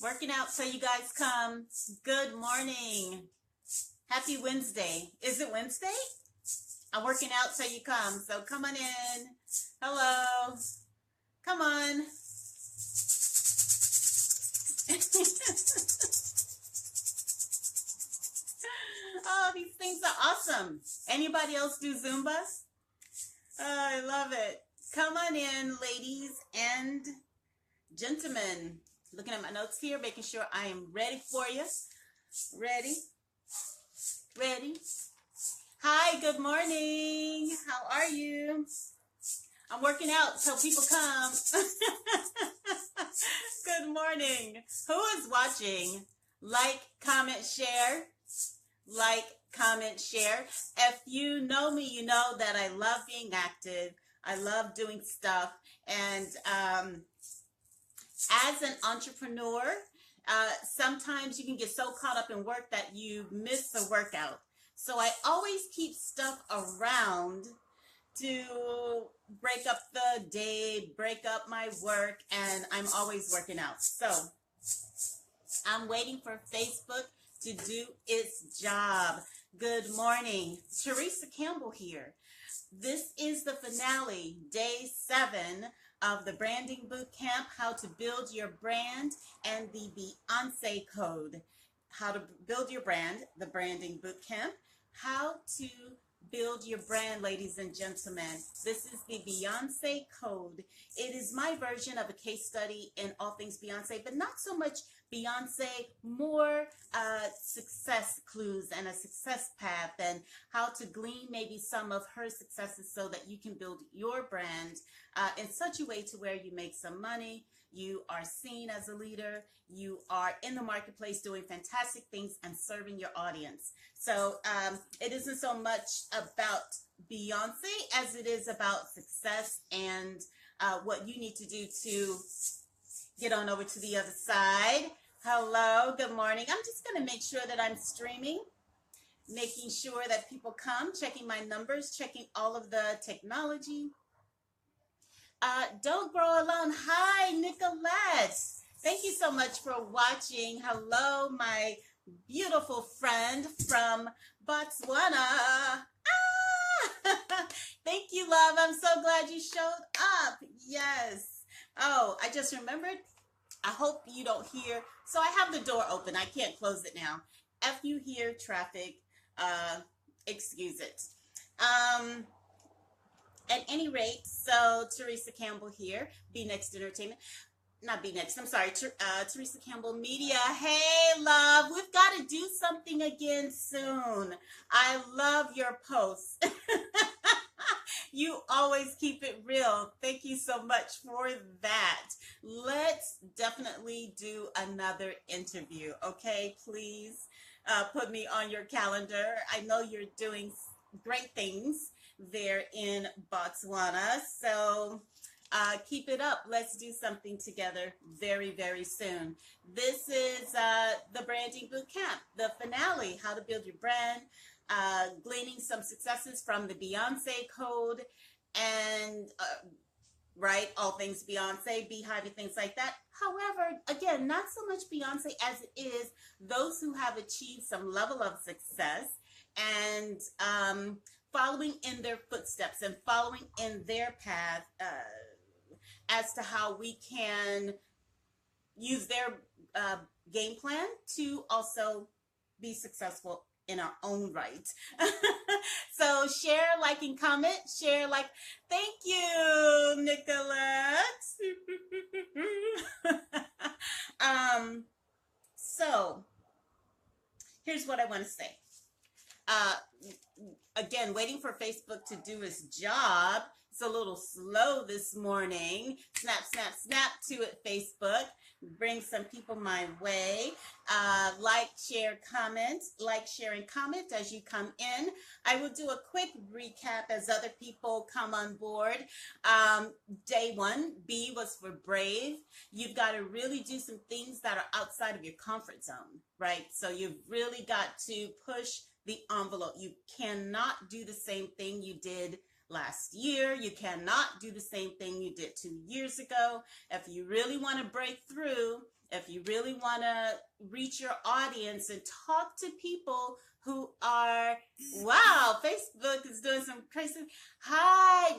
Working out so you guys come. Good morning. Happy Wednesday. Is it Wednesday? I'm working out so you come. So come on in. Hello. Come on. Oh, these things are awesome. Anybody else do Zumba? Oh, I love it. Come on in, ladies and gentlemen. Looking at my notes here, making sure I am ready for you. Ready? Ready? Hi, good morning. How are you? I'm working out so people come. Good morning. Who is watching? Like, comment, share. Like, comment, share. If you know me, you know that I love being active. I love doing stuff. And as an entrepreneur, sometimes you can get so caught up in work that you miss the workout. So I always keep stuff around to break up the day, break up my work, and I'm always working out. So I'm waiting for Facebook to do its job. Good morning. Theresa Campbell here. This is the finale, day 7 of the Branding Bootcamp, How to Build Your Brand, and the Beyonce Code, How to Build Your Brand, the Branding Bootcamp, How to Build Your Brand, ladies and gentlemen. This is the Beyonce Code. It is my version of a case study in all things Beyonce, but not so much Beyonce, more success clues and a success path, and how to glean maybe some of her successes so that you can build your brand in such a way to where you make some money, you are seen as a leader, you are in the marketplace doing fantastic things and serving your audience. So it isn't so much about Beyonce as it is about success and what you need to do to get on over to the other side. Hello, good morning. I'm just going to make sure that I'm streaming, making sure that people come, checking my numbers, checking all of the technology. Don't grow alone. Hi, Nicolette. Thank you so much for watching. Hello, my beautiful friend from Botswana. Ah! Thank you, love. I'm so glad you showed up. Yes. Oh, I just remembered. I hope you don't hear. So I have the door open. I can't close it now. If you hear traffic, excuse it. At any rate, so Theresa Campbell here, Be Next Entertainment. Not Be Next, I'm sorry, Theresa Campbell Media. Hey, love, we've got to do something again soon. I love your posts. You always keep it real. Thank you so much for that. Let's definitely do another interview, okay? Please put me on your calendar. I know you're doing great things there in Botswana, so keep it up. Let's do something together very, very soon. This is the Branding Bootcamp, the finale, How to Build Your Brand, gleaning some successes from the Beyonce Code, and right, all things Beyonce, Beehive, and things like that. However, again, not so much Beyonce as it is those who have achieved some level of success and following in their footsteps and following in their path as to how we can use their game plan to also be successful in our own right. So share, like, and comment. Share, like. Thank you, Nicolette. So here's what I want to say. Again, waiting for Facebook to do its job. It's a little slow this morning. Snap, snap, snap to it, Facebook. Bring some people my way. Like, share, comment. Like, share, and comment as you come in. I will do a quick recap as other people come on board. Day 1, B was for brave. You've got to really do some things that are outside of your comfort zone, right? So you've really got to push the envelope. You cannot do the same thing you did last year. You cannot do the same thing you did 2 years ago. If you really want to break through, if you really want to reach your audience and talk to people who are, wow, Facebook is doing some crazy. Hi,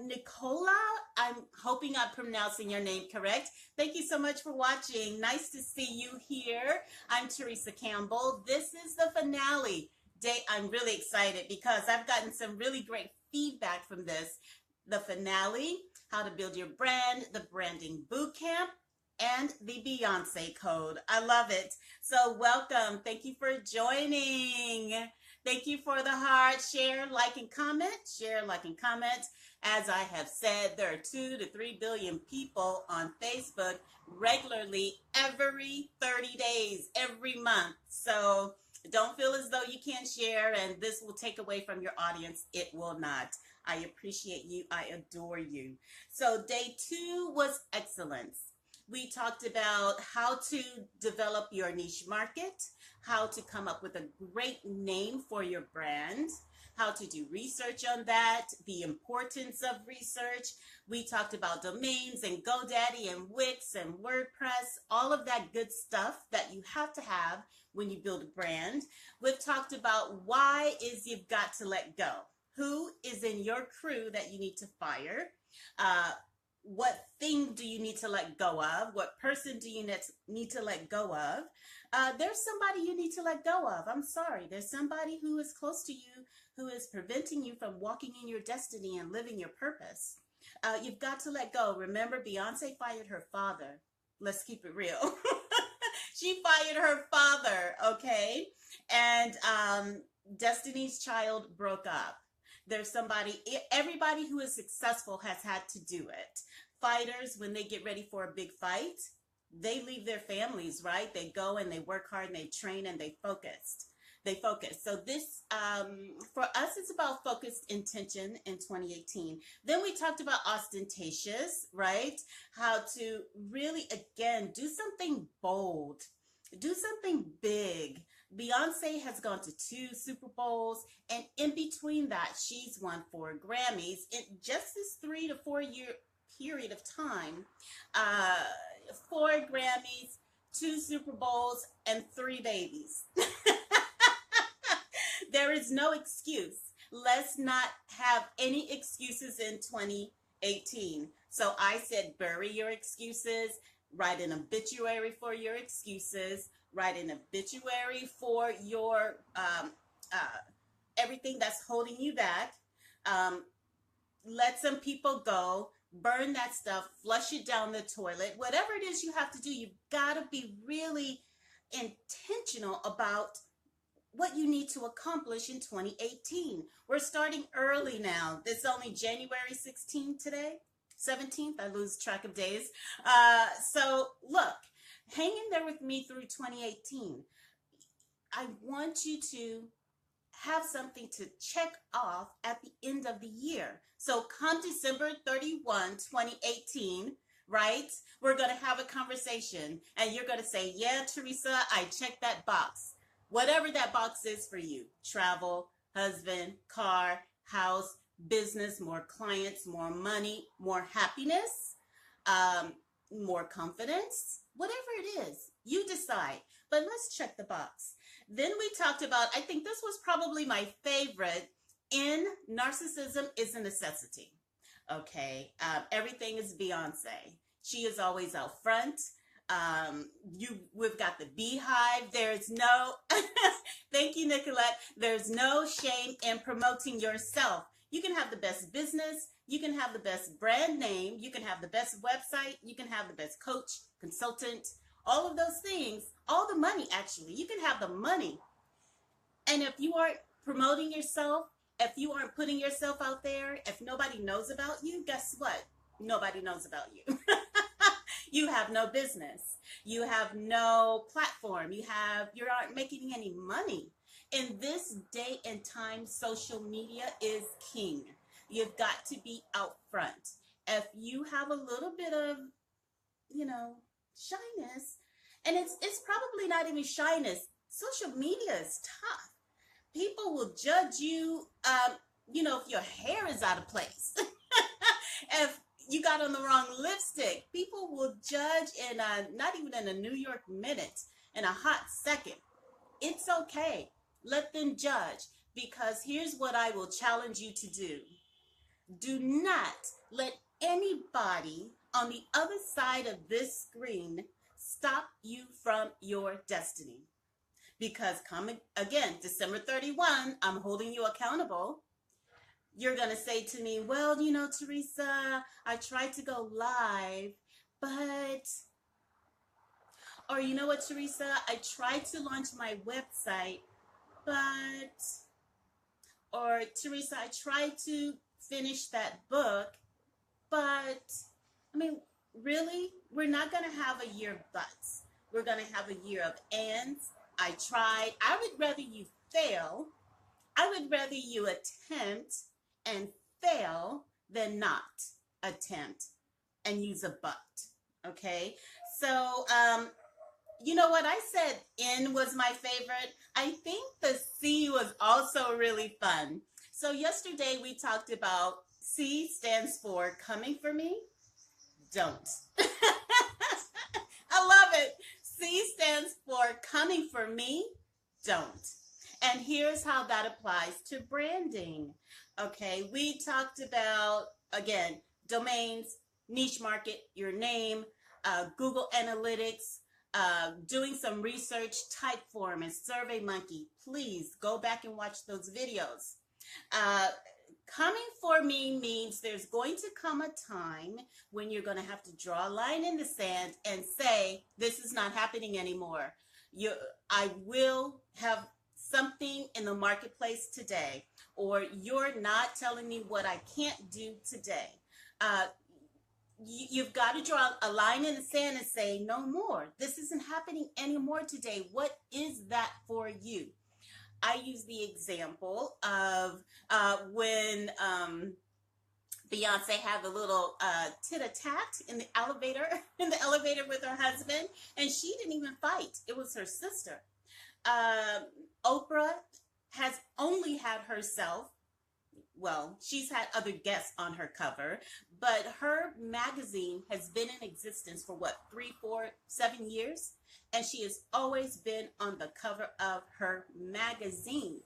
Nicola. I'm hoping I'm pronouncing your name correct. Thank you so much for watching. Nice to see you here. I'm Theresa Campbell. This is the finale day. I'm really excited because I've gotten some really great feedback from this. The finale, how to build your brand, the branding bootcamp, and the Beyonce Code. I love it. So welcome. Thank you for joining. Thank you for the heart. Share, like, and comment. Share, like, and comment. As I have said, there are 2 to 3 billion people on Facebook regularly every 30 days, every month. So don't feel as though you can't share and this will take away from your audience. It will not. I appreciate you. I adore you. So day 2 was excellence. We talked about how to develop your niche market, how to come up with a great name for your brand, how to do research on that, the importance of research. We talked about domains and GoDaddy and Wix and WordPress, all of that good stuff that you have to have when you build a brand. We've talked about why is you've got to let go. Who is in your crew that you need to fire? What thing do you need to let go of? What person do you need to let go of? There's somebody you need to let go of. I'm sorry. There's somebody who is close to you who is preventing you from walking in your destiny and living your purpose. You've got to let go. Remember, Beyonce fired her father. Let's keep it real. She fired her father, okay? And Destiny's Child broke up. There's somebody, everybody who is successful has had to do it. Fighters, when they get ready for a big fight, they leave their families, right? They go and they work hard and they train and they focus. So this, for us, it's about focused intention in 2018. Then we talked about ostentatious, right? How to really, again, do something bold, do something big. Beyonce has gone to 2 Super Bowls, and in between that, she's won 4 Grammys in just this 3 to 4 year period of time. 4 Grammys, 2 Super Bowls, and 3 babies. There is no excuse. Let's not have any excuses in 2018. So I said, bury your excuses, write an obituary for your excuses, write an obituary for your everything that's holding you back. Let some people go, burn that stuff, flush it down the toilet. Whatever it is you have to do, you've got to be really intentional about what you need to accomplish in 2018. We're starting early now. It's only January 16th today, 17th. I lose track of days. So look, hang in there with me through 2018. I want you to have something to check off at the end of the year. So come December 31, 2018, right? We're going to have a conversation and you're going to say, yeah, Theresa, I checked that box. Whatever that box is for you, travel, husband, car, house, business, more clients, more money, more happiness, more confidence, whatever it is, you decide. But let's check the box. Then we talked about, I think this was probably my favorite, in narcissism is a necessity. Okay, everything is Beyonce. She is always out front. We've got the beehive. There's no, thank you, Nicolette. There's no shame in promoting yourself. You can have the best business. You can have the best brand name. You can have the best website. You can have the best coach, consultant, all of those things, all the money, actually. You can have the money. And if you aren't promoting yourself, if you aren't putting yourself out there, if nobody knows about you, guess what? Nobody knows about you. You have no business. You have no platform. You aren't making any money. In this day and time, social media is king. You've got to be out front. If you have a little bit of, shyness, and it's probably not even shyness. Social media is tough. People will judge you if your hair is out of place, if you got on the wrong lipstick, people will judge in not even in a New York minute, in a hot second. It's okay. Let them judge, because here's what I will challenge you to do. Do not let anybody on the other side of this screen stop you from your destiny. Because coming again, December 31, I'm holding you accountable. You're going to say to me, well, Theresa, I tried to go live, but, or you know what, Theresa, I tried to launch my website, but, or Theresa, I tried to finish that book, but, I mean, really, we're not going to have a year of buts. We're going to have a year of ands. I tried. I would rather you fail. I would rather you attempt and fail than not attempt and use a but. Okay? So, you know what? I said N was my favorite. I think the C was also really fun. So yesterday we talked about C stands for coming for me. Don't. I love it. C stands for coming for me. Don't. And here's how that applies to branding. Okay, we talked about, again, domains, niche market, your name, Google Analytics, doing some research, Typeform and SurveyMonkey. Please go back and watch those videos. Coming for me means there's going to come a time when you're going to have to draw a line in the sand and say, this is not happening anymore. I will have something in the marketplace today, or you're not telling me what I can't do today. You've got to draw a line in the sand and say, no more. This isn't happening anymore today. What is that for you? I use the example of when Beyonce had the little tit-a-tat in the elevator with her husband, and she didn't even fight. It was her sister. Oprah has only had herself, well, she's had other guests on her cover, but her magazine has been in existence for what, 3, 4, 7 years? And she has always been on the cover of her magazine.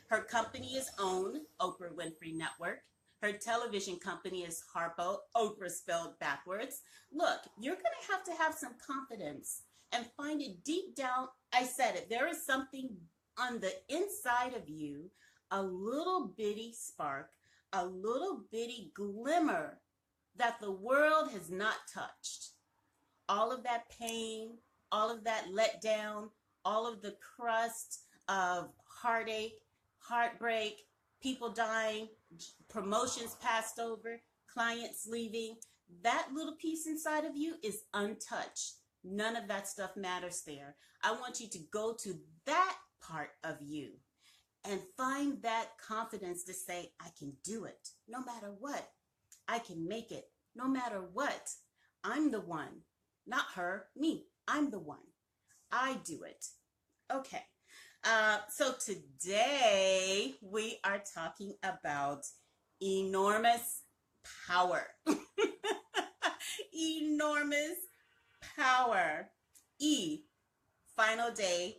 Her company is OWN, Oprah Winfrey Network. Her television company is Harpo, Oprah spelled backwards. Look, you're going to have some confidence and find it deep down. I said it. There is something on the inside of you, a little bitty spark, a little bitty glimmer that the world has not touched. All of that pain, all of that letdown, all of the crust of heartache, heartbreak, people dying, promotions passed over, clients leaving, that little piece inside of you is untouched. None of that stuff matters there. I want you to go to that part of you and find that confidence to say, I can do it no matter what. I can make it no matter what. I'm the one, not her, me. I'm the one. I do it. Okay. So today we are talking about enormous power. Enormous power. E, final day.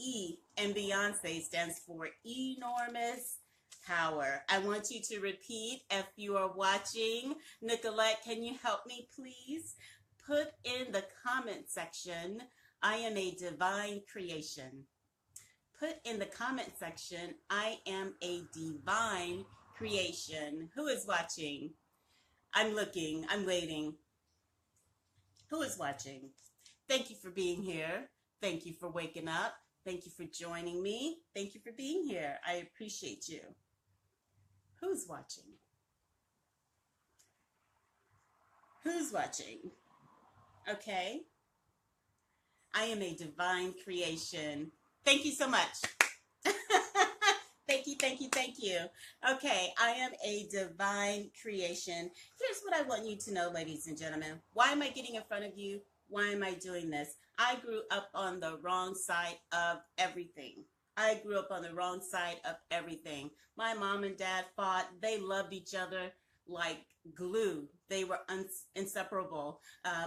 E and Beyonce stands for enormous power. I want you to repeat if you are watching. Nicolette, can you help me, please? Put in the comment section, I am a divine creation. Put in the comment section, I am a divine creation. Who is watching? I'm looking, I'm waiting. Who is watching? Thank you for being here. Thank you for waking up. Thank you for joining me. Thank you for being here. I appreciate you. Who's watching? Who's watching? Okay. I am a divine creation. Thank you so much. Thank you, thank you, thank you. Okay, I am a divine creation. Here's what I want you to know, ladies and gentlemen. Why am I getting in front of you? Why am I doing this? I grew up on the wrong side of everything. I grew up on the wrong side of everything. My mom and dad fought. They loved each other like glue. They were inseparable,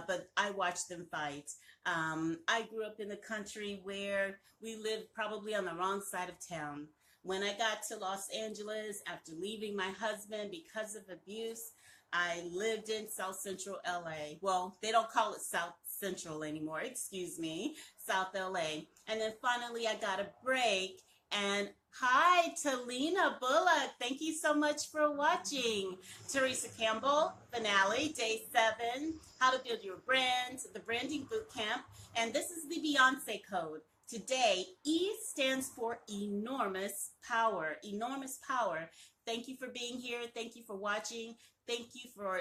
but I watched them fight. I grew up in a country where we lived probably on the wrong side of town. When I got to Los Angeles after leaving my husband because of abuse, I lived in South Central LA. Well, they don't call it South Central anymore, excuse me, South LA. And then finally I got a break. And hi, Talina Bullock. Thank you so much for watching. Theresa Campbell, finale, day 7, how to build your brand, the branding bootcamp. And this is the Beyonce Code. Today, E stands for enormous power. Enormous power. Thank you for being here. Thank you for watching. Thank you for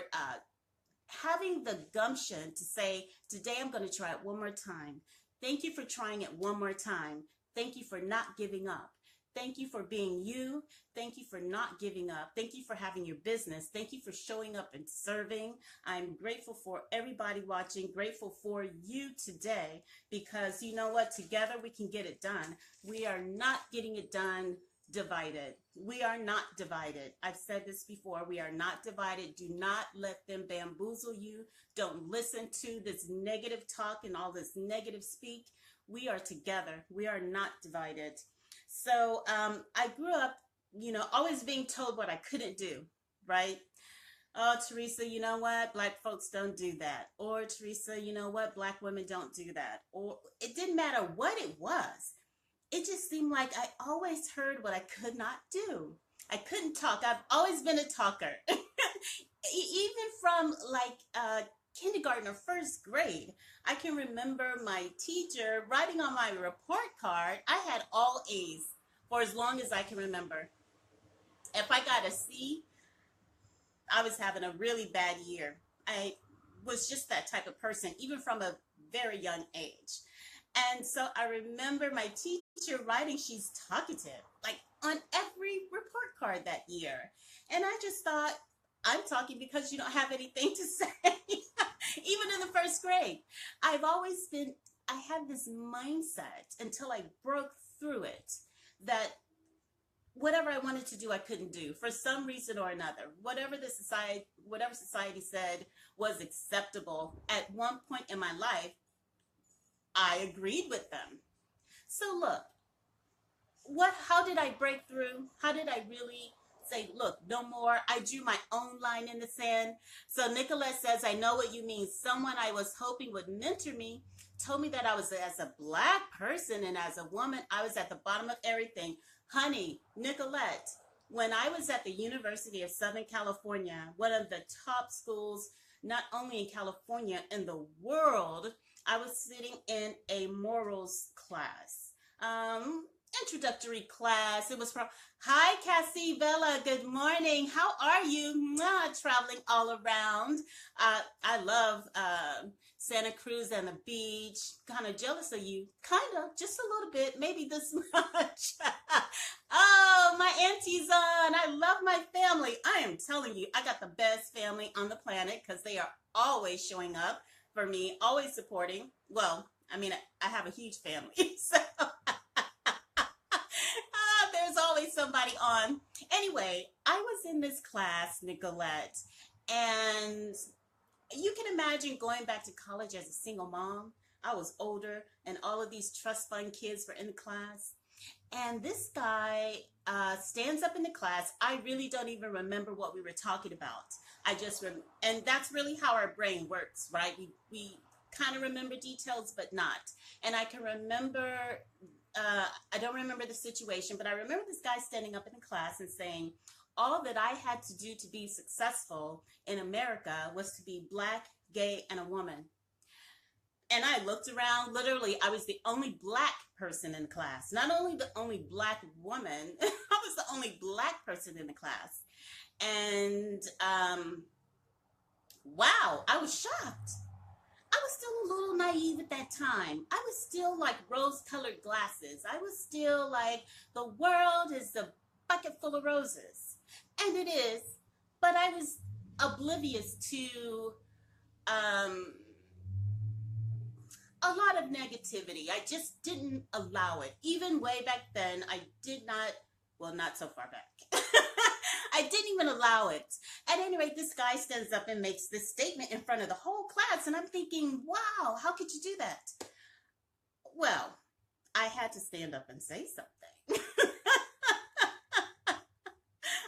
having the gumption to say, today I'm going to try it one more time. Thank you for trying it one more time. Thank you for not giving up. Thank you for being you. Thank you for not giving up. Thank you for having your business. Thank you for showing up and serving. I'm grateful for everybody watching, grateful for you today, because you know what? Together we can get it done. We are not getting it done divided. We are not divided. I've said this before. We are not divided. Do not let them bamboozle you. Don't listen to this negative talk and all this negative speak. We are together. We are not divided. So I grew up, always being told what I couldn't do, right? Oh, Theresa, you know what? Black folks don't do that. Or Theresa, you know what? Black women don't do that. Or it didn't matter what it was. It just seemed like I always heard what I could not do. I couldn't talk. I've always been a talker. Even from like kindergarten or first grade, I can remember my teacher writing on my report card, I had all A's for as long as I can remember. If I got a C, I was having a really bad year. I was just that type of person, even from a very young age. And so I remember my teacher writing, she's talkative, like on every report card that year. And I just thought, I'm talking because you don't have anything to say. Even in the first grade, I had this mindset until I broke through it that whatever I wanted to do, I couldn't do for some reason or another. Whatever society said was acceptable at one point in my life, I agreed with them. So look, how did I break through? How did I really say, look, no more? I drew my own line in the sand. So Nicolette says, I know what you mean. Someone I was hoping would mentor me told me that I was, as a Black person and as a woman, I was at the bottom of everything. Honey, Nicolette, when I was at the University of Southern California, one of the top schools, not only in California, in the world, I was sitting in a morals class, introductory class. It was from, hi, Cassie Bella, good morning. How are you? Traveling all around. I love Santa Cruz and the beach. Kind of jealous of you. Kind of, just a little bit, maybe this much. Oh, my auntie's on. I love my family. I am telling you, I got the best family on the planet because they are always showing up for me, always supporting. Well, I mean, I have a huge family, so there's always somebody on. Anyway, I was in this class, Nicolette, and you can imagine going back to college as a single mom. I was older, and all of these trust fund kids were in the class. And this guy stands up in the class. I really don't even remember what we were talking about. And that's really how our brain works, right? We kind of remember details, but not. And I can remember, I don't remember the situation, but I remember this guy standing up in the class and saying, all that I had to do to be successful in America was to be Black, gay, and a woman. And I looked around, literally, I was the only Black person in the class. Not only the only Black woman, I was the only Black person in the class. And wow, I was shocked. I was still a little naive at that time. I was still like rose-colored glasses. I was still like, the world is a bucket full of roses. And it is, but I was oblivious to a lot of negativity. I just didn't allow it. Even way back then, I did not, well, not so far back. I didn't even allow it. At any rate, this guy stands up and makes this statement in front of the whole class, and I'm thinking, wow, how could you do that? Well, I had to stand up and say something.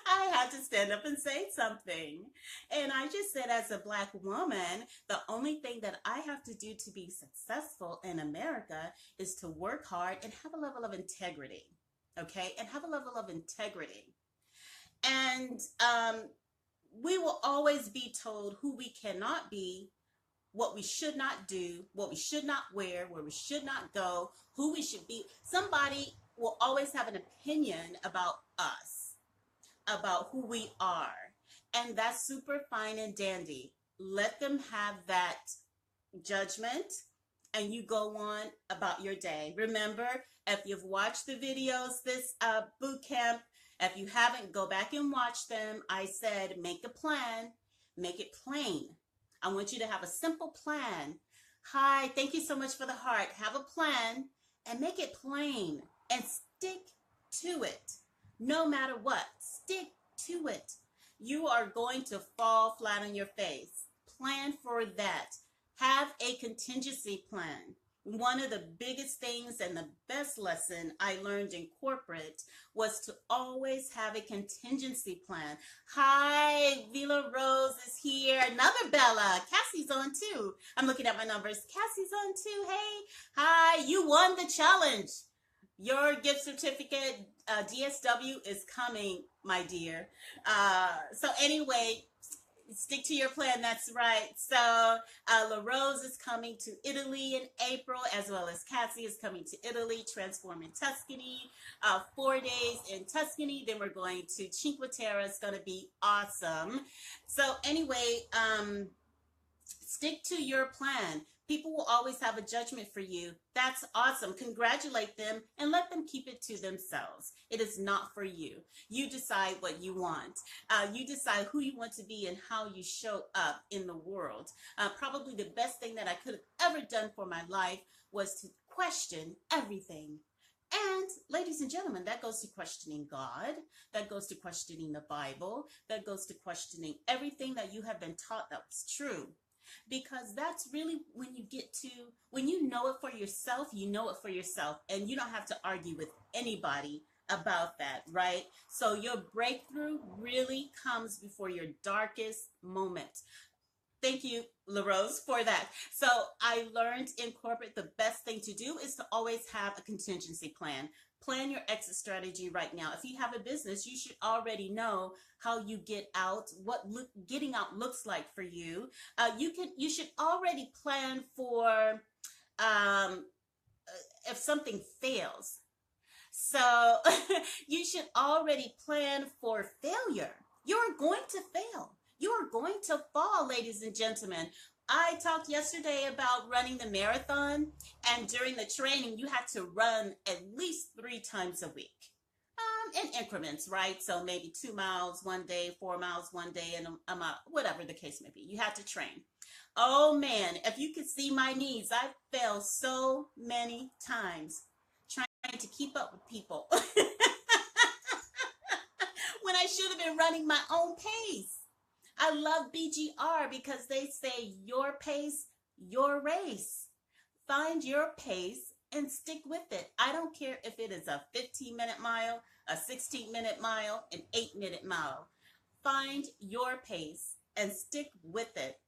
I had to stand up and say something. And I just said, as a Black woman, the only thing that I have to do to be successful in America is to work hard and have a level of integrity. Okay? And have a level of integrity. And we will always be told who we cannot be, what we should not do, what we should not wear, where we should not go, who we should be. Somebody will always have an opinion about us, about who we are. And that's super fine and dandy. Let them have that judgment and you go on about your day. Remember, if you've watched the videos this boot camp, if you haven't, go back and watch them. I said, make a plan, make it plain. I want you to have a simple plan. Hi, thank you so much for the heart. Have a plan and make it plain and stick to it. No matter what, stick to it. You are going to fall flat on your face. Plan for that. Have a contingency plan. One of the biggest things and the best lesson I learned in corporate was to always have a contingency plan. Hi, Vila Rose is here. Another Bella. Cassie's on too. I'm looking at my numbers. Cassie's on too. Hey, hi, you won the challenge. Your gift certificate, DSW, is coming, my dear. So anyway, stick to your plan. That's right. So La Rose is coming to Italy in April, as well as Cassie is coming to Italy, Transform in Tuscany, 4 days in Tuscany. Then we're going to Cinque Terre. It's going to be awesome. So anyway, stick to your plan. People will always have a judgment for you. That's awesome. Congratulate them and let them keep it to themselves. It is not for you. You decide what you want. You decide who you want to be and how you show up in the world. Probably the best thing that I could have ever done for my life was to question everything. And ladies and gentlemen, that goes to questioning God. That goes to questioning the Bible. That goes to questioning everything that you have been taught that was true. Because that's really when you get to, when you know it for yourself, you know it for yourself, and you don't have to argue with anybody about that, right? So your breakthrough really comes before your darkest moment. Thank you, La Rose, for that. So I learned in corporate the best thing to do is to always have a contingency plan. Plan your exit strategy right now. If you have a business, you should already know how you get out, what getting out looks like for you. You should already plan for if something fails. So you should already plan for failure. You're going to fail. You are going to fall, ladies and gentlemen. I talked yesterday about running the marathon, and during the training, you had to run at least 3 times a week in increments, right? So maybe 2 miles one day, 4 miles one day, and a mile, whatever the case may be. You had to train. Oh man, if you could see my knees, I fell so many times trying to keep up with people when I should have been running my own pace. I love BGR because they say your pace, your race. Find your pace and stick with it. I don't care if it is a 15-minute mile, a 16-minute mile, an 8-minute mile. Find your pace and stick with it.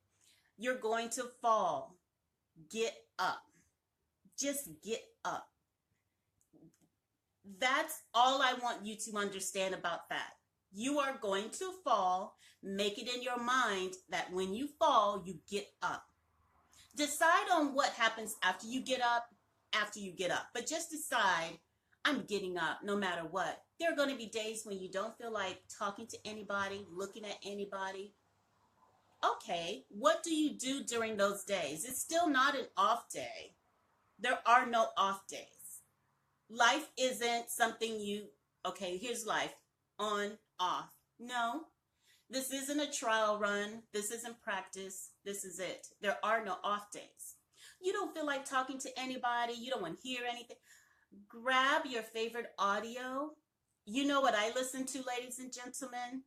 You're going to fall. Get up. Just get up. That's all I want you to understand about that. You are going to fall. Make it in your mind that when you fall, you get up. Decide on what happens after you get up, But just decide, I'm getting up no matter what. There are going to be days when you don't feel like talking to anybody, looking at anybody. Okay, what do you do during those days? It's still not an off day. There are no off days. Life isn't something okay, here's life, on, off. No, this isn't a trial run. This isn't practice. This is it. There are no off days. You don't feel like talking to anybody. You don't want to hear anything. Grab your favorite audio. You know what I listen to, ladies and gentlemen?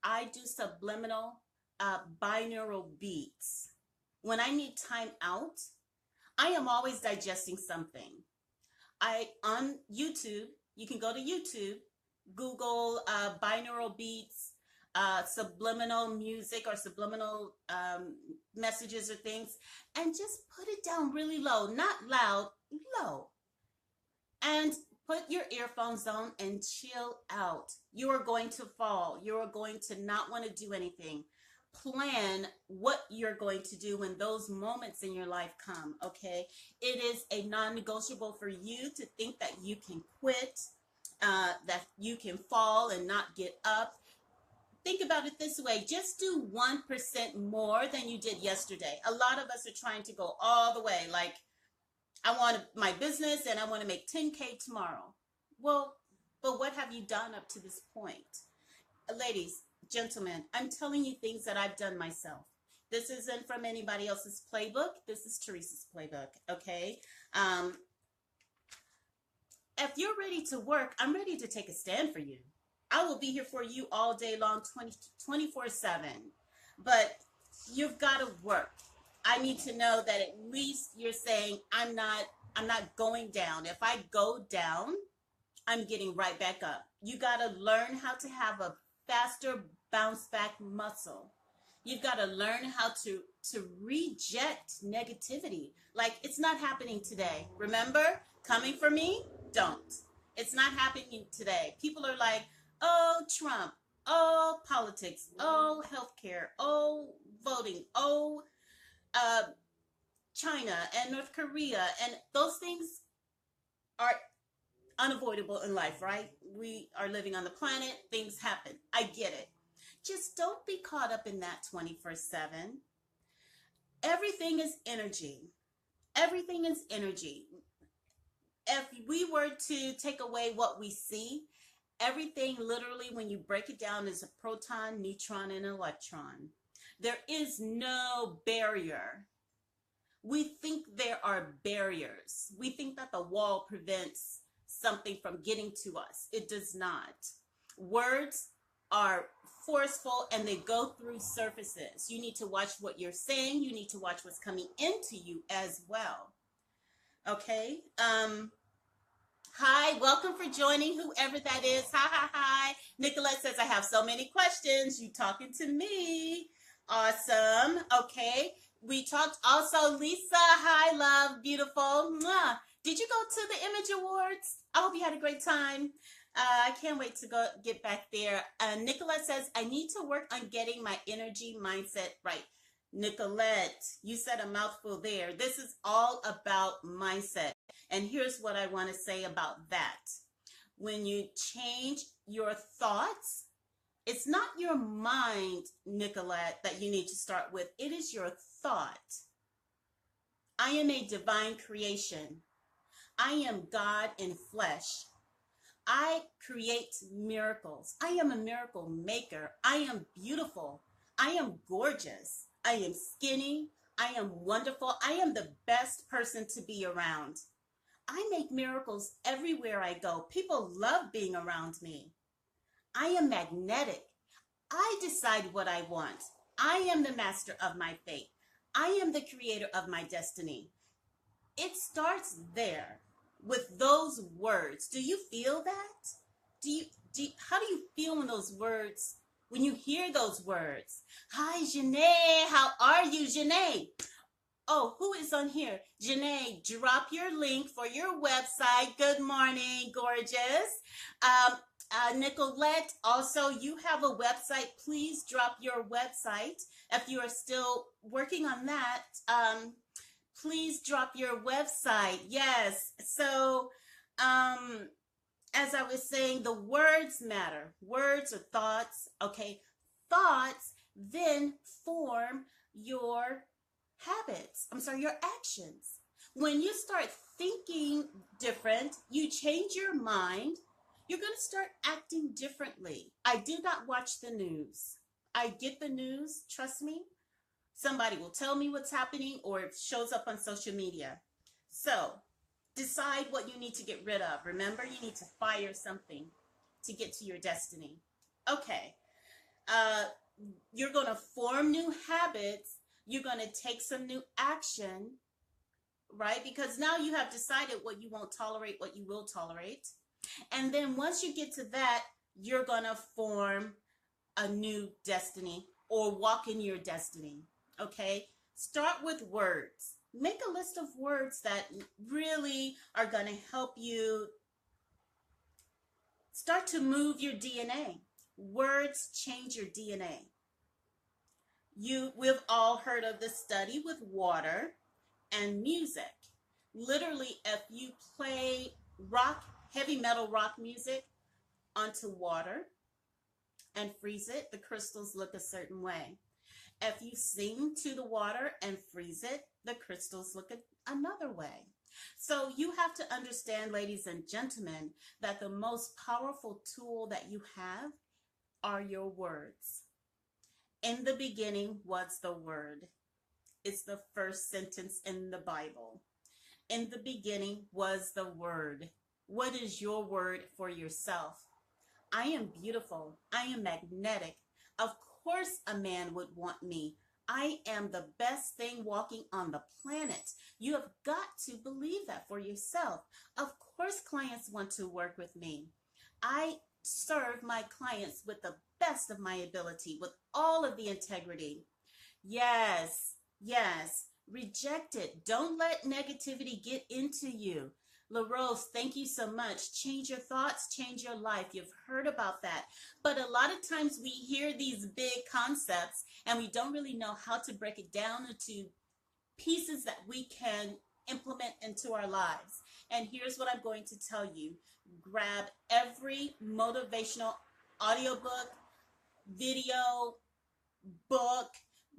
I do subliminal binaural beats. When I need time out, I am always digesting something. On YouTube, you can go to YouTube, Google binaural beats, subliminal music or subliminal messages or things, and just put it down really low, not loud, low. And put your earphones on and chill out. You are going to fall. You are going to not want to do anything. Plan what you're going to do when those moments in your life come, okay? It is a non-negotiable for you to think that you can quit, that you can fall and not get up. Think about it this way. Just do 1% more than you did yesterday. A lot of us are trying to go all the way. Like, I want my business and I want to make 10K tomorrow. Well, but what have you done up to this point? Ladies, gentlemen, I'm telling you things that I've done myself. This isn't from anybody else's playbook. This is Theresa's playbook, okay? If you're ready to work, I'm ready to take a stand for you. I will be here for you all day long, 24/7. But you've got to work. I need to know that at least you're saying, I'm not going down. If I go down, I'm getting right back up. You got to learn how to have a faster bounce back muscle. You've got to learn how to reject negativity. Like, it's not happening today. Remember, coming for me, don't. It's not happening today. People are like, oh, Trump, oh, politics, oh, healthcare, oh, voting, oh, China and North Korea, and those things are unavoidable in life, right? We are living on the planet. Things happen. I get it. Just don't be caught up in that 24/7. Everything is energy. Everything is energy. If we were to take away what we see, everything literally, when you break it down, is a proton, neutron, and electron. There is no barrier. We think there are barriers. We think that the wall prevents something from getting to us. It does not. Words are forceful and they go through surfaces. You need to watch what you're saying. You need to watch what's coming into you as well. Okay? Hi, welcome for joining, whoever that is. Hi. Nicolette says, I have so many questions. You talking to me. Awesome. Okay. We talked also, Lisa. Hi, love. Beautiful. Mwah. Did you go to the Image Awards? I hope you had a great time. I can't wait to get back there. Nicolette says, I need to work on getting my energy mindset right. Nicolette, you said a mouthful there. This is all about mindset. And here's what I want to say about that. When you change your thoughts, it's not your mind, Nicolette, that you need to start with. It is your thought. I am a divine creation. I am God in flesh. I create miracles. I am a miracle maker. I am beautiful. I am gorgeous. I am skinny. I am wonderful. I am the best person to be around. I make miracles everywhere I go. People love being around me. I am magnetic. I decide what I want. I am the master of my fate. I am the creator of my destiny. It starts there with those words. Do you feel that? How do you feel when those words, when you hear those words? Hi, Janae. How are you, Janae? Oh, who is on here? Janae, drop your link for your website. Good morning, gorgeous. Nicolette, also, you have a website. Please drop your website. If you are still working on that, please drop your website. Yes. So, as I was saying, the words matter. Words or thoughts. Okay. Thoughts then form your habits. Your actions. When you start thinking different, you change your mind, you're going to start acting differently. I do not watch the news. I get the news, trust me. Somebody will tell me what's happening, or it shows up on social media. So decide what you need to get rid of. Remember, you need to fire something to get to your destiny. Okay. You're going to form new habits. You're going to take some new action, right? Because now you have decided what you won't tolerate, what you will tolerate. And then once you get to that, you're going to form a new destiny or walk in your destiny. Okay? Start with words. Make a list of words that really are going to help you start to move your DNA. Words change your DNA. We've all heard of this study with water and music. Literally, if you play heavy metal rock music onto water and freeze it, the crystals look a certain way. If you sing to the water and freeze it, the crystals look another way. So you have to understand, ladies and gentlemen, that the most powerful tool that you have are your words. In the beginning was the Word. It's the first sentence in the Bible. In the beginning was the Word. What is your word for yourself? I am beautiful. I am magnetic. Of course a man would want me. I am the best thing walking on the planet. You have got to believe that for yourself. Of course clients want to work with me. I serve my clients with the best of my ability, with all of the integrity. Yes, yes. Reject it. Don't let negativity get into you. LaRose, thank you so much. Change your thoughts, change your life. You've heard about that. But a lot of times we hear these big concepts and we don't really know how to break it down into pieces that we can implement into our lives. And here's what I'm going to tell you. Grab every motivational audiobook, video, book,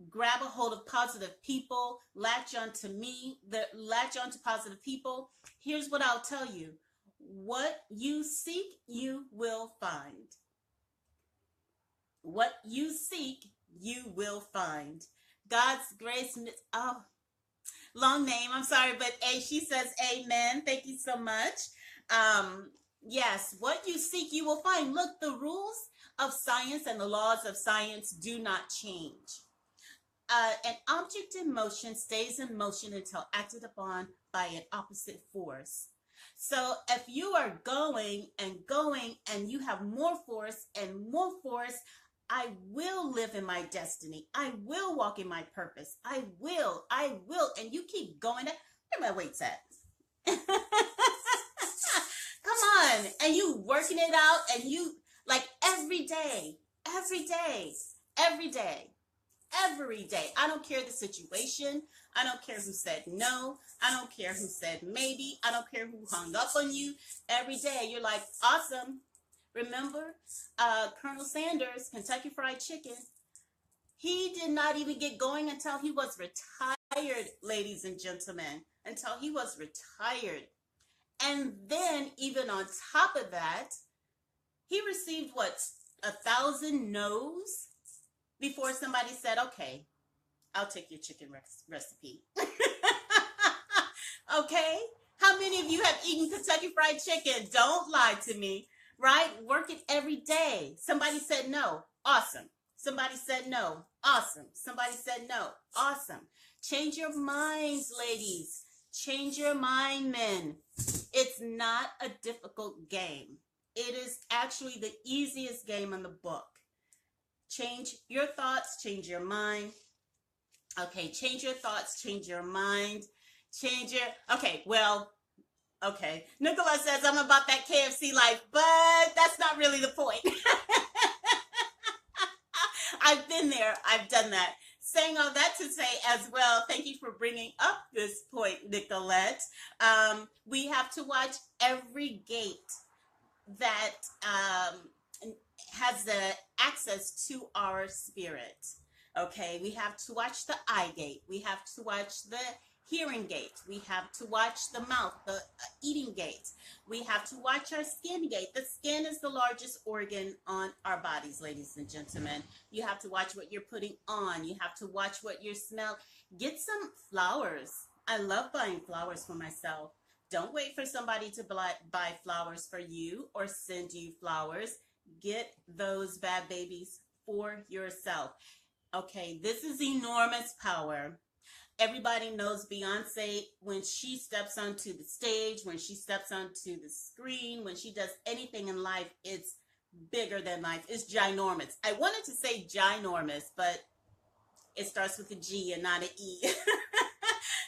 grab a hold of positive people, latch on to me, latch on to positive people. Here's what I'll tell you. What you seek, you will find. What you seek, you will find. God's grace, long name, I'm sorry, but she says amen. Thank you so much. Yes, what you seek, you will find. Look, the rules of science and the laws of science do not change. An object in motion stays in motion until acted upon by an opposite force. So if you are going and you have more force and more force, I will live in my destiny. I will walk in my purpose. I will. And you keep going. Where my weights at? Come on. And you working it out, and you like every day. I don't care the situation. I don't care who said no. I don't care who said maybe. I don't care who hung up on you. Every day you're like, awesome. Remember, Colonel Sanders, Kentucky Fried Chicken, he did not even get going until he was retired, ladies and gentlemen, until he was retired. And then even on top of that, he received 1,000 no's before somebody said, okay, I'll take your chicken recipe. Okay? How many of you have eaten Kentucky Fried Chicken? Don't lie to me, right? Work it every day. Somebody said no. Awesome. Somebody said no. Awesome. Somebody said no. Awesome. Change your minds, ladies. Change your mind, men. It's not a difficult game. It is actually the easiest game in the book. Change your thoughts, change your mind. Okay, change your thoughts, change your mind. Okay. Nicola says, I'm about that KFC life, but that's not really the point. I've been there. I've done that. Saying all that to say as well, thank you for bringing up this point, Nicolette. We have to watch every gate that has the access to our spirit. Okay, we have to watch the eye gate. We have to watch the hearing gait. We have to watch the mouth, the eating gait. We have to watch our skin gait. The skin is the largest organ on our bodies, ladies and gentlemen. You have to watch what you're putting on. You have to watch what you smell. Get some flowers. I love buying flowers for myself. Don't wait for somebody to buy flowers for you or send you flowers. Get those bad babies for yourself. Okay, this is enormous power. Everybody knows Beyonce when she steps onto the stage, when she steps onto the screen, when she does anything in life, it's bigger than life. It's ginormous. I wanted to say ginormous, but it starts with a G and not an E.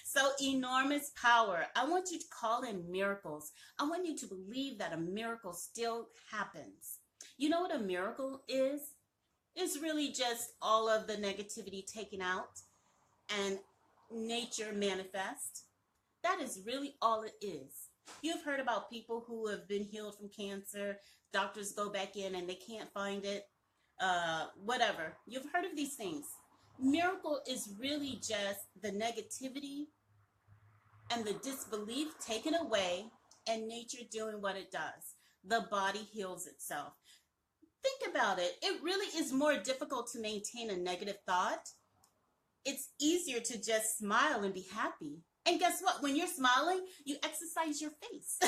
So enormous power. I want you to call in miracles. I want you to believe that a miracle still happens. You know what a miracle is? It's really just all of the negativity taken out and nature manifest. That is really all it is. You've heard about people who have been healed from cancer. Doctors go back in and they can't find it. Whatever. You've heard of these things. Miracle is really just the negativity and the disbelief taken away and nature doing what it does. The body heals itself. Think about it. It really is more difficult to maintain a negative thought. It's easier to just smile and be happy. And guess what? When you're smiling, you exercise your face.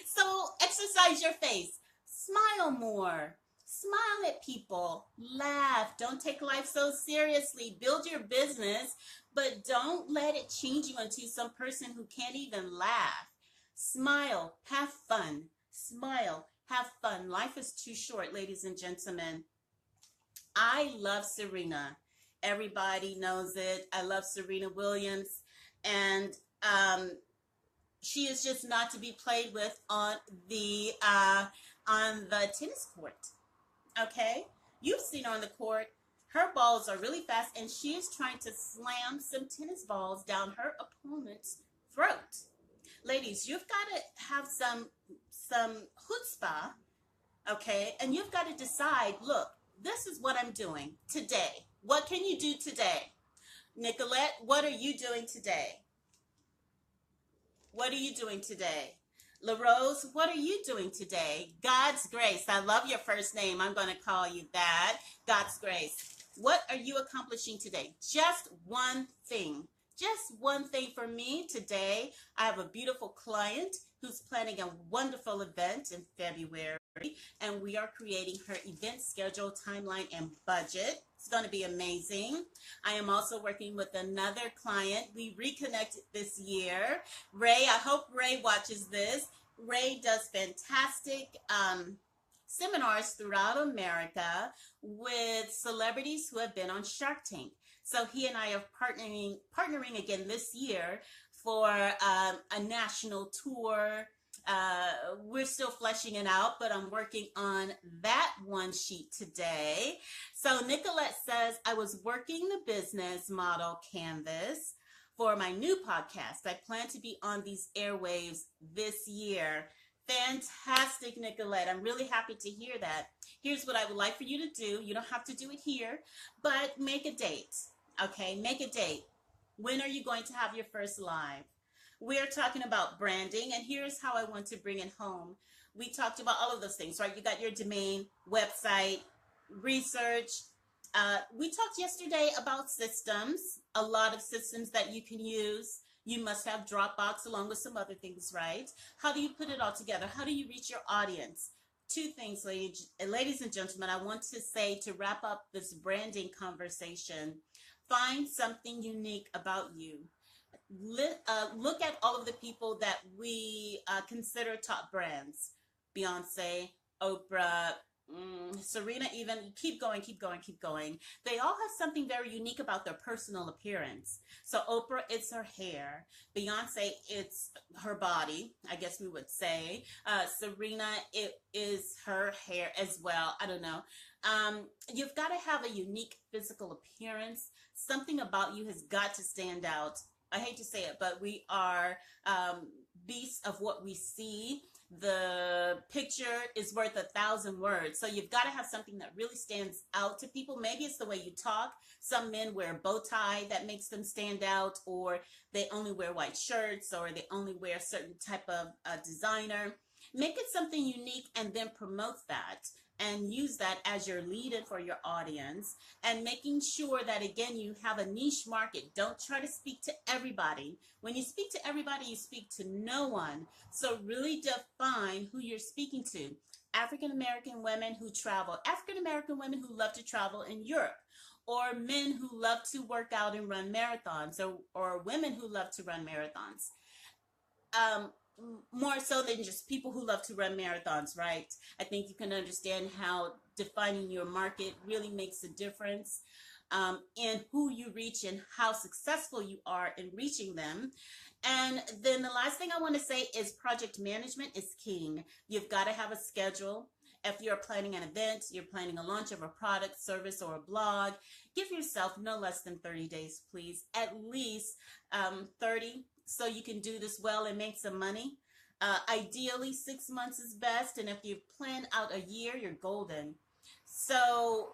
So exercise your face. Smile more. Smile at people. Laugh. Don't take life so seriously. Build your business, but don't let it change you into some person who can't even laugh. Smile. Have fun. Smile. Have fun. Life is too short, ladies and gentlemen. I love Serena. Everybody knows it. I love Serena Williams. And she is just not to be played with on the tennis court. Okay? You've seen her on the court. Her balls are really fast, and she is trying to slam some tennis balls down her opponent's throat. Ladies, you've got to have some chutzpah, okay? And you've got to decide, look, this is what I'm doing today. What can you do today? Nicolette, what are you doing today? What are you doing today? LaRose, what are you doing today? God's Grace. I love your first name. I'm going to call you that. God's Grace. What are you accomplishing today? Just one thing. Just one thing for me today. I have a beautiful client who's planning a wonderful event in February, and we are creating her event schedule, timeline, and budget. It's going to be amazing. I am also working with another client. We reconnected this year. Ray, I hope Ray watches this. Ray does fantastic seminars throughout America with celebrities who have been on Shark Tank. So he and I are partnering again this year for a national tour. We're still fleshing it out, but I'm working on that one sheet today. So Nicolette says, I was working the business model canvas for my new podcast. I plan to be on these airwaves this year. Fantastic, Nicolette. I'm really happy to hear that. Here's what I would like for you to do. You don't have to do it here, but make a date. Okay, make a date. When are you going to have your first live? We're talking about branding, and here's how I want to bring it home. We talked about all of those things, right? You got your domain, website, research. We talked yesterday about systems, a lot of systems that you can use. You must have Dropbox along with some other things, right? How do you put it all together? How do you reach your audience? Two things, ladies and gentlemen, I want to say to wrap up this branding conversation. Find something unique about you. Look at all of the people that we consider top brands. Beyonce, Oprah, Serena, even. Keep going. They all have something very unique about their personal appearance. So Oprah, it's her hair. Beyonce, it's her body, I guess we would say. Serena, it is her hair as well. I don't know. You've got to have a unique physical appearance. Something about you has got to stand out. I hate to say it, but we are beasts of what we see. The picture is worth 1,000 words. So you've got to have something that really stands out to people. Maybe it's the way you talk. Some men wear a bow tie that makes them stand out, or they only wear white shirts, or they only wear a certain type of designer. Make it something unique and then promote that and use that as your lead-in for your audience, and making sure that, again, you have a niche market. Don't try to speak to everybody. When you speak to everybody, you speak to no one. So really define who you're speaking to. African American women who travel, African American women who love to travel in Europe, or men who love to work out and run marathons, or women who love to run marathons. More so than just people who love to run marathons, right? I think you can understand how defining your market really makes a difference in who you reach and how successful you are in reaching them. And then the last thing I want to say is project management is king. You've got to have a schedule. If you're planning an event, you're planning a launch of a product, service, or a blog, give yourself no less than 30 days, please. At least 30, so you can do this well and make some money. Ideally, 6 months is best. And if you plan out a year, you're golden. So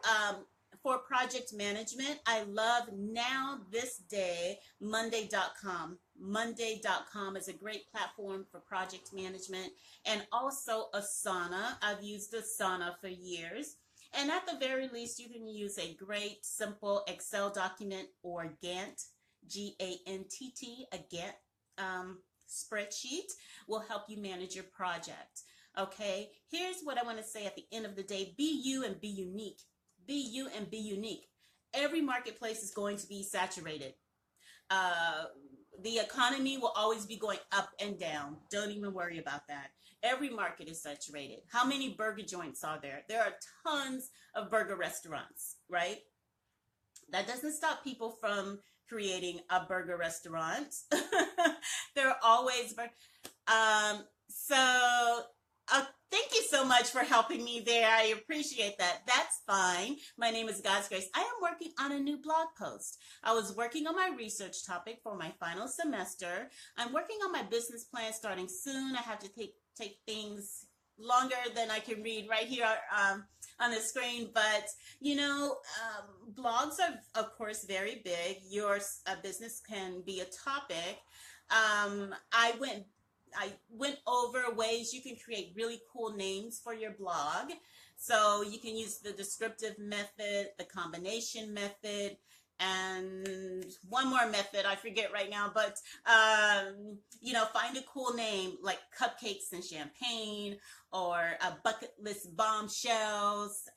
for project management, I love Now This Day, Monday.com. Monday.com is a great platform for project management, and also Asana. I've used Asana for years. And at the very least, you can use a great, simple Excel document or Gantt, G-A-N-T-T, a Gantt spreadsheet will help you manage your project. Okay, here's what I want to say at the end of the day. Be you and be unique. Be you and be unique. Every marketplace is going to be saturated. The economy will always be going up and down. Don't even worry about that. Every market is saturated. How many burger joints are there? There are tons of burger restaurants, right? That doesn't stop people from creating a burger restaurant. There are always thank you so much for helping me there. I appreciate that. That's fine. My name is God's Grace. I am working on a new blog post. I was working on my research topic for my final semester. I'm working on my business plan starting soon. I have to take things longer than I can read right here on the screen. But, you know, blogs are, of course, very big. Your business can be a topic. I went over ways you can create really cool names for your blog. So you can use the descriptive method, the combination method, and one more method I forget right now, but you know, find a cool name like Cupcakes and Champagne, or a Bucket List Bombshells,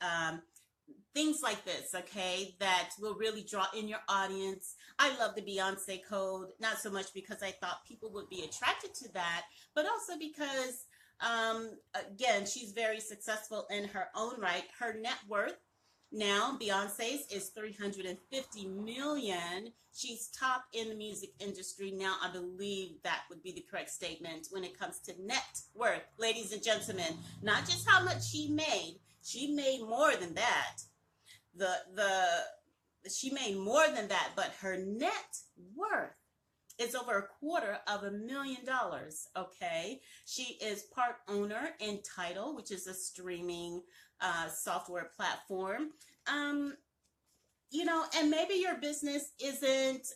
things like this, okay, that will really draw in your audience. I love the Beyonce Code, not so much because I thought people would be attracted to that, but also because, again, she's very successful in her own right. Her net worth now, Beyonce's, is 350 million. She's top in the music industry now. I believe that would be the correct statement when it comes to net worth, ladies and gentlemen. Not just how much she made more than that. She made more than that, but her net worth is over $250,000, okay? She is part owner in Tidal, which is a streaming software platform. You know, and maybe your business isn't,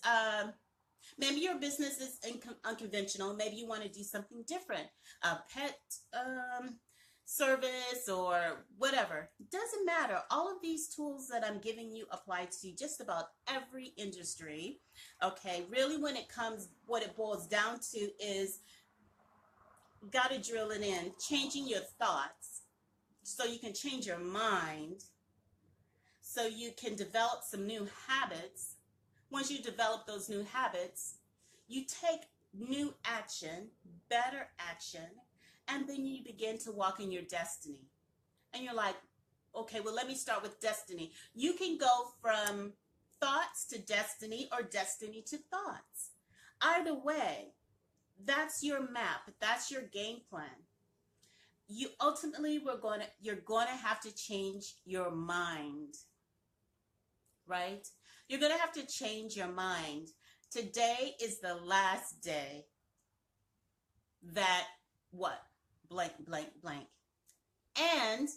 maybe your business is unconventional. Maybe you want to do something different, a pet service or whatever. Doesn't matter. All of these tools that I'm giving you apply to just about every industry. Okay, really when it comes, what it boils down to is gotta drill it in, changing your thoughts so you can change your mind, so you can develop some new habits. Once you develop those new habits, you take new action, better action, and then you begin to walk in your destiny. And you're like, okay, well, let me start with destiny. You can go from thoughts to destiny, or destiny to thoughts. Either way, that's your map. That's your game plan. You ultimately, you're going to have to change your mind, right? You're going to have to change your mind. Today is the last day that blank, blank, blank. And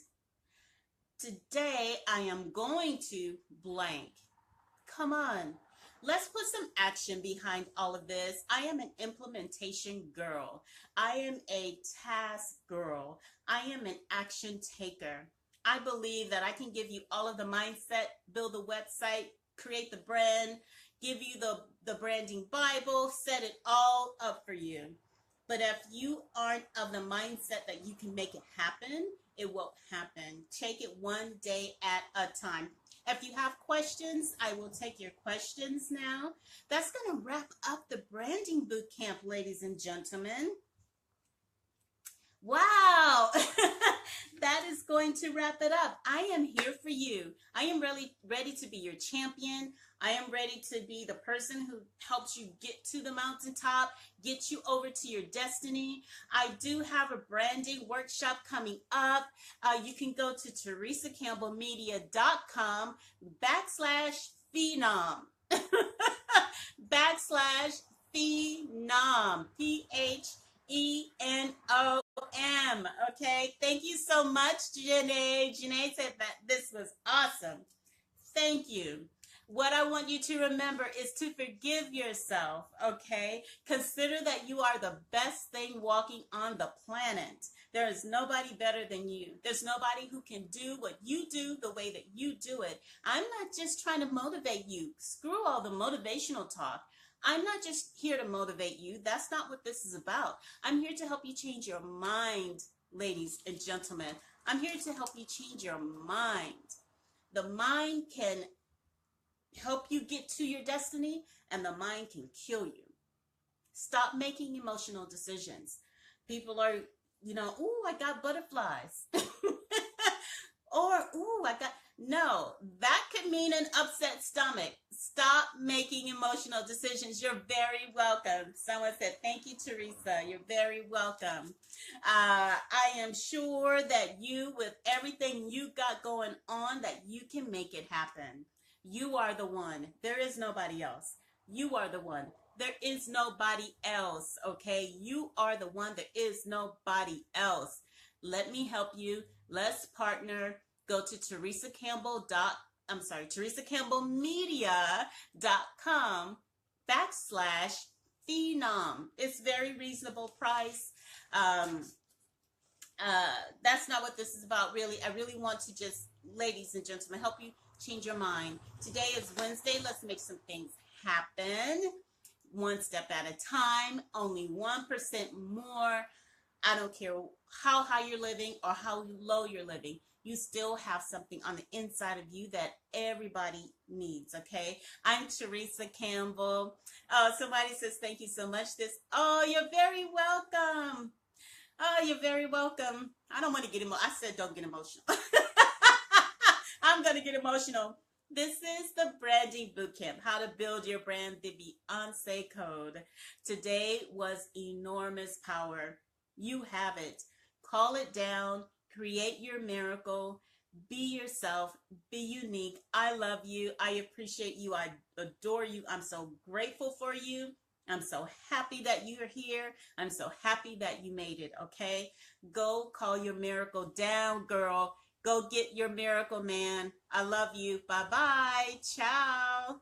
today I am going to blank. Come on. Let's put some action behind all of this. I am an implementation girl. I am a task girl. I am an action taker. I believe that I can give you all of the mindset, build the website, create the brand, give you the branding Bible, set it all up for you. But if you aren't of the mindset that you can make it happen, it won't happen. Take it one day at a time. If you have questions, I will take your questions now. That's going to wrap up the branding bootcamp, ladies and gentlemen. Wow, that is going to wrap it up. I am here for you. I am really ready to be your champion. I am ready to be the person who helps you get to the mountaintop, get you over to your destiny. I do have a branding workshop coming up. You can go to theresacampbellmedia.com/phenom. /phenom. PHENOM. Okay, thank you so much, Janae. Janae said that this was awesome. Thank you. What I want you to remember is to forgive yourself, okay? Consider that you are the best thing walking on the planet. There is nobody better than you. There's nobody who can do what you do the way that you do it. I'm not just trying to motivate you. Screw all the motivational talk. I'm not just here to motivate you. That's not what this is about. I'm here to help you change your mind, ladies and gentlemen. I'm here to help you change your mind. The mind can help you get to your destiny, and the mind can kill you. Stop making emotional decisions. People are, ooh, I got butterflies. Or, ooh, no, that could mean an upset stomach. Stop making emotional decisions. You're very welcome. Someone said, thank you, Theresa. You're very welcome. I am sure that you, with everything you got going on, that you can make it happen. You are the one. There is nobody else. You are the one. There is nobody else, okay? You are the one. There is nobody else. Let me help you. Let's partner. Go to TheresaCampbellmedia.com/phenom. It's very reasonable price. That's not what this is about, really. I really want to just, ladies and gentlemen, help you change your mind. Today is Wednesday. Let's make some things happen. One step at a time. Only 1% more. I don't care how high you're living or how low you're living. You still have something on the inside of you that everybody needs, okay? I'm Theresa Campbell. Somebody says, thank you so much. You're very welcome. Oh, you're very welcome. I don't want to get emotional. I said don't get emotional. I'm going to get emotional. This is the Branding Bootcamp, how to build your brand, the Beyonce Code. Today was enormous power. You have it. Call it down. Create your miracle. Be yourself. Be unique. I love you. I appreciate you. I adore you. I'm so grateful for you. I'm so happy that you're here. I'm so happy that you made it, okay? Go call your miracle down, girl. Go get your miracle, man. I love you. Bye-bye. Ciao.